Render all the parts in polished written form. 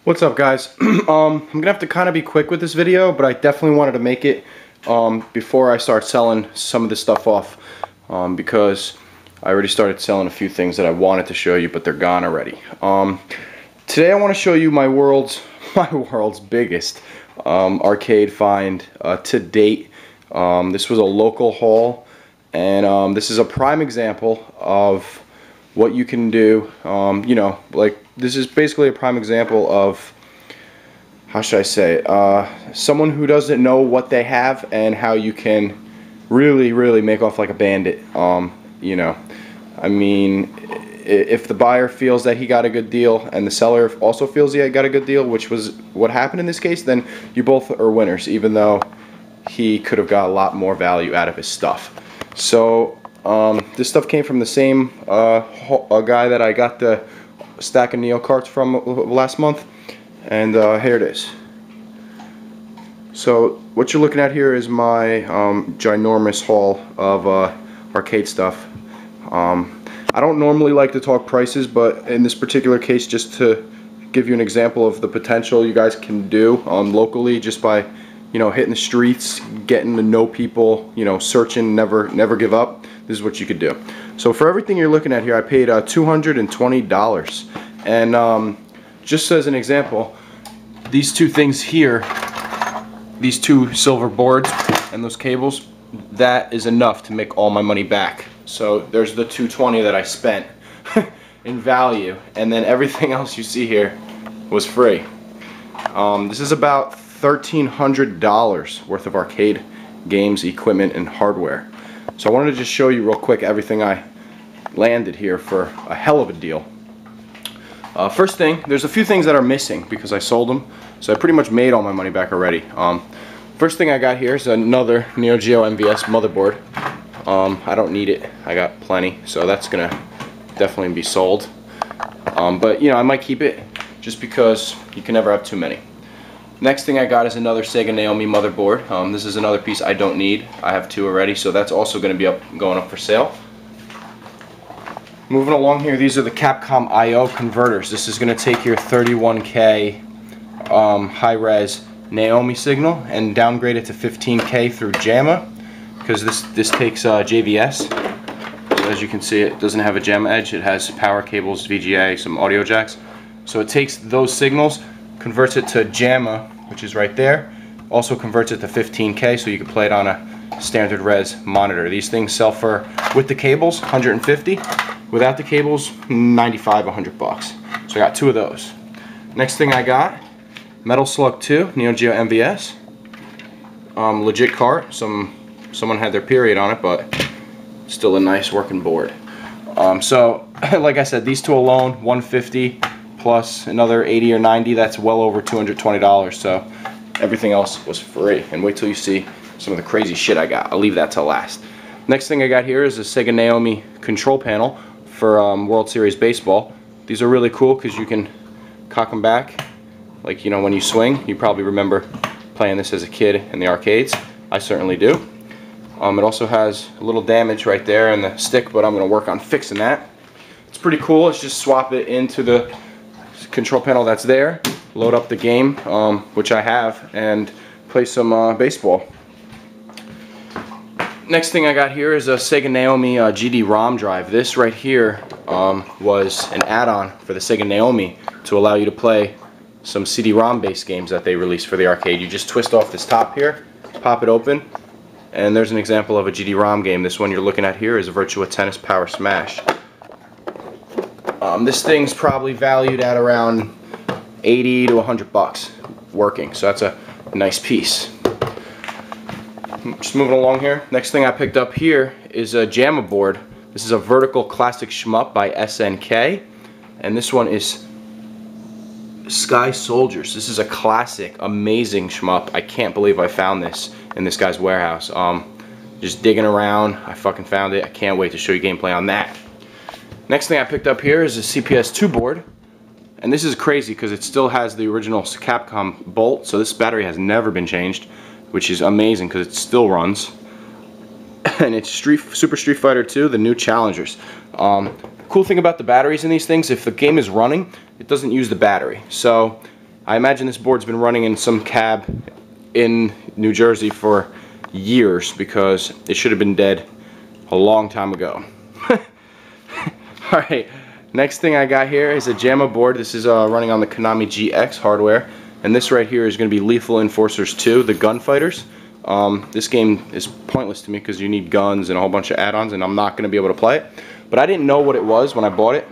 What's up, guys? I'm gonna have to kind of be quick with this video, but I definitely wanted to make it before I start selling some of this stuff off, because I already started selling a few things that I wanted to show you, but they're gone already. Today I want to show you my world's biggest arcade find to date. This was a local haul, and this is a prime example of what you can do. You know, like, this is basically a prime example of, how should I say it, someone who doesn't know what they have and how you can really make off like a bandit. You know, I mean, if the buyer feels that he got a good deal and the seller also feels he got a good deal, which was what happened in this case, then you both are winners, even though he could have got a lot more value out of his stuff. So this stuff came from the same guy that I got the stack of Neo carts from last month, and here it is. So what you're looking at here is my ginormous haul of arcade stuff. I don't normally like to talk prices, but in this particular case, just to give you an example of the potential you guys can do locally, just by, you know, hitting the streets, getting to know people, you know, searching, never give up. This is what you could do. So for everything you're looking at here, I paid $220, and just as an example, these two things here, these two silver boards and those cables, that is enough to make all my money back. So there's the $220 that I spent in value, and then everything else you see here was free. This is about $1,300 worth of arcade games, equipment, and hardware. So I wanted to just show you real quick everything I landed here for a hell of a deal. First thing, there's a few things that are missing because I sold them, so I pretty much made all my money back already. First thing I got here is another Neo Geo MVS motherboard. I don't need it, I got plenty, so that's gonna definitely be sold. But you know, I might keep it just because you can never have too many. Next thing I got is another Sega Naomi motherboard. This is another piece I don't need. I have two already, so that's also going to be going up for sale. Moving along here, these are the Capcom I/O converters. This is going to take your 31K high-res Naomi signal and downgrade it to 15K through JAMMA, because this takes JVS. So as you can see, it doesn't have a JAMMA edge. It has power cables, VGA, some audio jacks. So it takes those signals, converts it to JAMMA, which is right there, also converts it to 15K so you can play it on a standard res monitor. These things sell for, with the cables, $150, without the cables, $95, $100. So I got two of those. Next thing I got, Metal Slug 2, Neo Geo MVS. Legit cart, someone had their period on it, but still a nice working board. So, like I said, these two alone, $150. Plus another 80 or 90, that's well over $220, so everything else was free. And wait till you see some of the crazy shit I got. I'll leave that till last. Next thing I got here is a Sega Naomi control panel for World Series Baseball. These are really cool because you can cock them back, like, you know, when you swing. You probably remember playing this as a kid in the arcades. I certainly do. It also has a little damage right there in the stick, but I'm going to work on fixing that. It's pretty cool. Let's just swap it into the control panel that's there, load up the game, which I have, and play some baseball. Next thing I got here is a Sega Naomi GD-ROM drive. This right here was an add-on for the Sega Naomi to allow you to play some CD-ROM based games that they released for the arcade. You just twist off this top here, pop it open, and there's an example of a GD-ROM game. This one you're looking at here is Virtua Tennis Power Smash. This thing's probably valued at around 80 to 100 bucks working, so that's a nice piece. Just moving along here. Next thing I picked up here is a JAMMA board. This is a Vertical Classic Shmup by SNK, and this one is Sky Soldiers. This is a classic, amazing shmup. I can't believe I found this in this guy's warehouse. Just digging around, I fucking found it. I can't wait to show you gameplay on that. Next thing I picked up here is a CPS2 board, and this is crazy because it still has the original Capcom bolt, so this battery has never been changed, which is amazing because it still runs. And it's Super Street Fighter 2, the new Challengers. Cool thing about the batteries in these things, if the game is running, it doesn't use the battery. So I imagine this board's been running in some cab in New Jersey for years because it should have been dead a long time ago. Alright, next thing I got here is a JAMA board. This is running on the Konami GX hardware, and this right here is going to be Lethal Enforcers 2, the Gunfighters. This game is pointless to me because you need guns and a whole bunch of add-ons, and I'm not going to be able to play it. But I didn't know what it was when I bought it,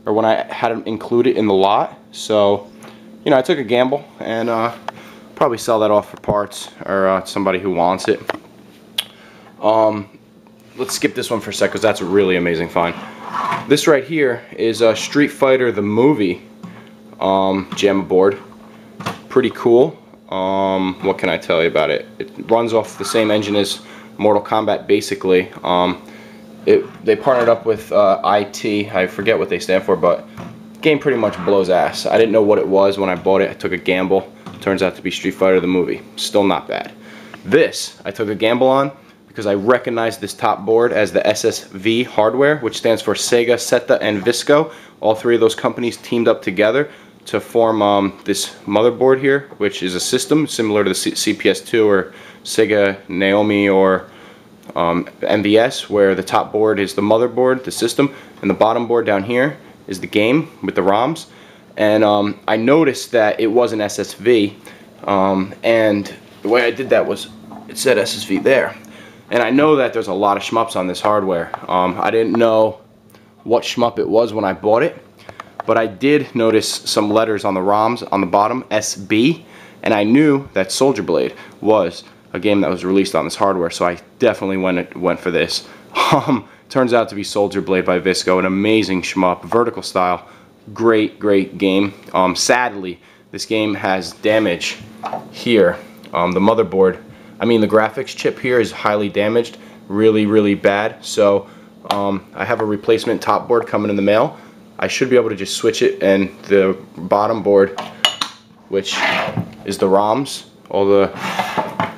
or when I had it included in the lot. So, you know, I took a gamble and probably sell that off for parts or somebody who wants it. Let's skip this one for a sec because that's a really amazing find. This right here is Street Fighter the movie JAMA board. Pretty cool. What can I tell you about it? It runs off the same engine as Mortal Kombat basically. They partnered up with IT. I forget what they stand for, but the game pretty much blows ass. I didn't know what it was when I bought it. I took a gamble. Turns out to be Street Fighter the movie. Still not bad. This I took a gamble on because I recognized this top board as the SSV hardware, which stands for Sega, SETA, and Visco. All three of those companies teamed up together to form this motherboard here, which is a system similar to the CPS2 or Sega Naomi or MVS, where the top board is the motherboard, the system, and the bottom board down here is the game with the ROMs. And I noticed that it was an SSV, and the way I did that was it said SSV there. And I know that there's a lot of shmups on this hardware. I didn't know what shmup it was when I bought it, but I did notice some letters on the ROMs on the bottom, SB, and I knew that Soldier Blade was a game that was released on this hardware, so I definitely went for this. Turns out to be Soldier Blade by Visco, an amazing shmup, vertical style, great game. Sadly, this game has damage here. The motherboard, I mean the graphics chip here is highly damaged, really bad. So I have a replacement top board coming in the mail. I should be able to just switch it, and the bottom board, which is the ROMs, all the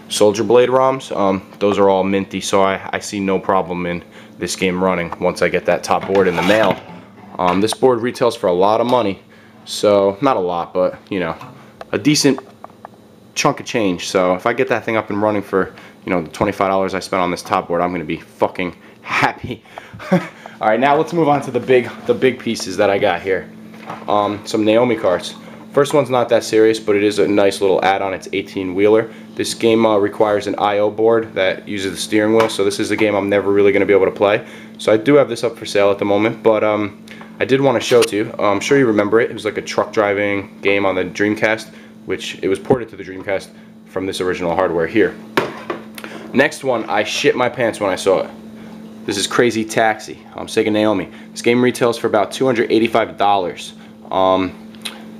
Soldier Blade ROMs, those are all minty, so I see no problem in this game running once I get that top board in the mail. This board retails for a lot of money, so not a lot, but you know, a decent chunk of change. So if I get that thing up and running for, you know, the $25 I spent on this top board, I'm gonna be fucking happy. All right, now let's move on to the big pieces that I got here. Some Naomi carts. First one's not that serious, but it is a nice little add-on. It's 18-wheeler. This game requires an I/O board that uses the steering wheel, so this is a game I'm never really going to be able to play. So I do have this up for sale at the moment, but I did want to show it to you. I'm sure you remember it. It was like a truck driving game on the Dreamcast, which it was ported to the Dreamcast from this original hardware here. Next one, I shit my pants when I saw it. This is Crazy Taxi, Sega Naomi. This game retails for about $285.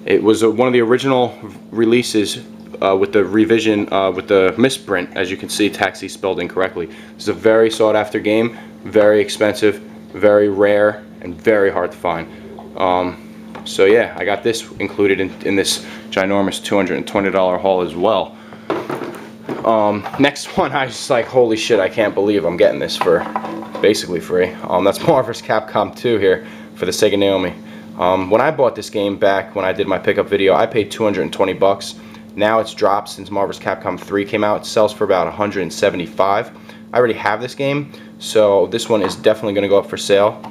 It was one of the original releases with the revision, with the misprint, as you can see, Taxi spelled incorrectly. This is a very sought after game, very expensive, very rare, and very hard to find. So yeah, I got this included in this ginormous $220 haul as well. Next one, I was just like, holy shit, I can't believe I'm getting this for basically free. That's Marvel vs. Capcom 2 here for the Sega Naomi. When I bought this game back when I did my pickup video, I paid 220 bucks. Now it's dropped since Marvel vs. Capcom 3 came out. It sells for about 175. I already have this game, so this one is definitely going to go up for sale.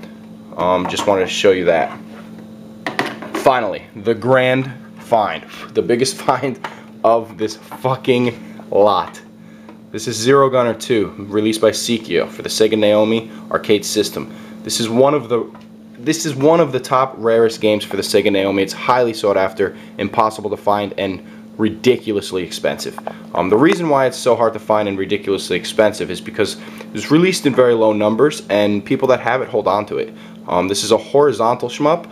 Just wanted to show you that. Finally, the grand find. The biggest find of this fucking lot. This is Zero Gunner 2, released by Seikio for the Sega Naomi arcade system. This is one of the top rarest games for the Sega Naomi. It's highly sought after, impossible to find, and ridiculously expensive. The reason why it's so hard to find and ridiculously expensive is because it was released in very low numbers, and people that have it hold on to it. This is a horizontal shmup,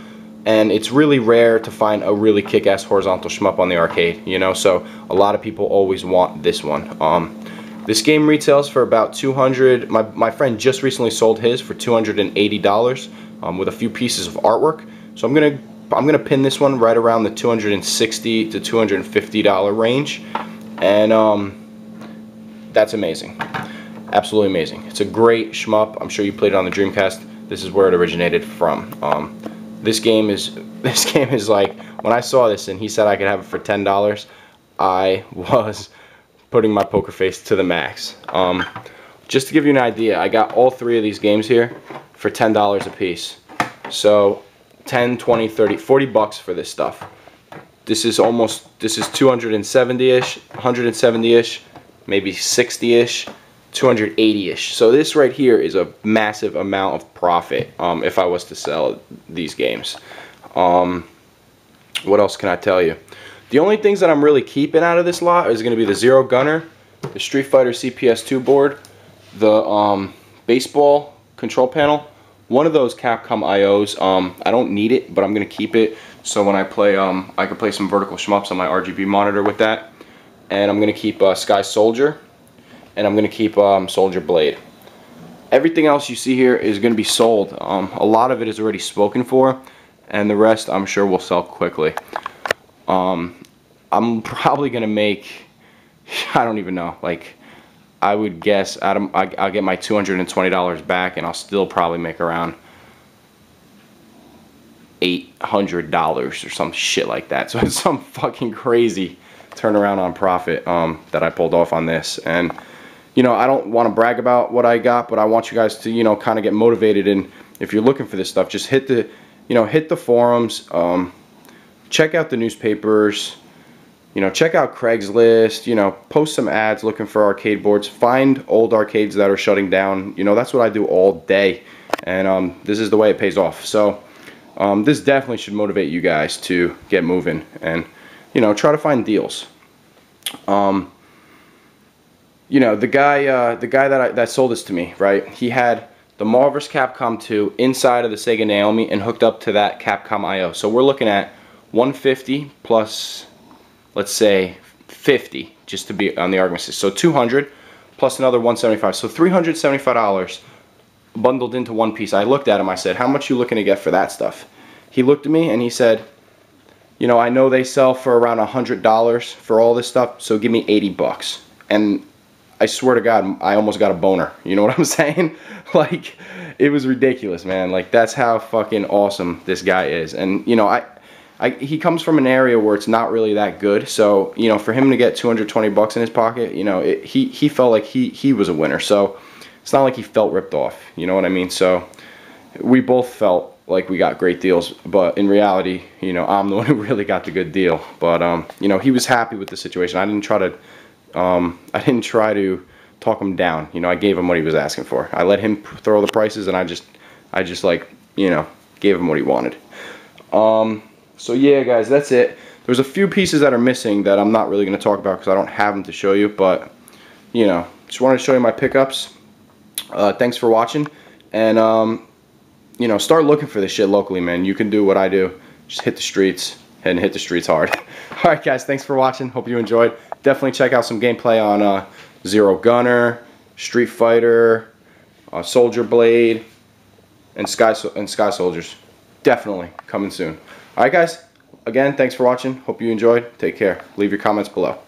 and it's really rare to find a really kick-ass horizontal shmup on the arcade, you know, so a lot of people always want this one. This game retails for about $200. My friend just recently sold his for $280 with a few pieces of artwork. So I'm gonna pin this one right around the $260 to $250 range, and that's amazing, absolutely amazing. It's a great shmup. I'm sure you played it on the Dreamcast. This is where it originated from. this game is like, when I saw this and he said I could have it for $10, I was putting my poker face to the max. Just to give you an idea, I got all 3 of these games here for $10 a piece. So 10, 20, 30, 40 bucks for this stuff. This is 270-ish, 170-ish, maybe 60-ish, 280-ish. So this right here is a massive amount of profit if I was to sell these games. What else can I tell you? The only things that I'm really keeping out of this lot is going to be the Zero Gunner, the Street Fighter CPS2 board, the baseball control panel, one of those Capcom IOs. I don't need it, but I'm going to keep it so when I play, I can play some vertical shmups on my RGB monitor with that. And I'm going to keep Sky Soldier, and I'm going to keep Soldier Blade. Everything else you see here is going to be sold. A lot of it is already spoken for, and the rest I'm sure will sell quickly. I'm probably going to make, I don't even know, like, I would guess I'll get my $220 back, and I'll still probably make around $800 or some shit like that. So it's some fucking crazy turnaround on profit that I pulled off on this. And you know, I don't want to brag about what I got, but I want you guys to, you know, kind of get motivated. And if you're looking for this stuff, just hit the, you know, hit the forums, check out the newspapers, you know, check out Craigslist, you know, post some ads looking for arcade boards, find old arcades that are shutting down. You know, that's what I do all day, and this is the way it pays off. So this definitely should motivate you guys to get moving and, you know, try to find deals. You know, the guy that sold this to me, right? He had the Marvel vs. Capcom 2 inside of the Sega Naomi and hooked up to that Capcom IO. So we're looking at 150 plus, let's say, 50, just to be on the argument. So 200 plus another 175. So $375 bundled into one piece. I looked at him. I said, "How much you looking to get for that stuff?" He looked at me and he said, "You know, I know they sell for around $100 for all this stuff, so give me 80 bucks." And I swear to God, I almost got a boner. You know what I'm saying? Like, it was ridiculous, man. Like, that's how fucking awesome this guy is. And, you know, he comes from an area where it's not really that good. So, you know, for him to get 220 bucks in his pocket, you know, he felt like he was a winner. So, it's not like he felt ripped off. You know what I mean? So, we both felt like we got great deals. But in reality, you know, I'm the one who really got the good deal. But, you know, he was happy with the situation. I didn't try to talk him down. You know, I gave him what he was asking for. I let him throw the prices, and I just like, you know, gave him what he wanted. So yeah, guys, that's it. There's a few pieces that are missing that I'm not really going to talk about because I don't have them to show you, but, you know, just wanted to show you my pickups. Thanks for watching, and, you know, start looking for this shit locally, man. You can do what I do. Just hit the streets, and hit the streets hard. Alright, guys, thanks for watching. Hope you enjoyed. Definitely check out some gameplay on Zero Gunner, Street Fighter, Soldier Blade, and Sky Soldiers. Definitely coming soon. Alright, guys, again, thanks for watching. Hope you enjoyed. Take care. Leave your comments below.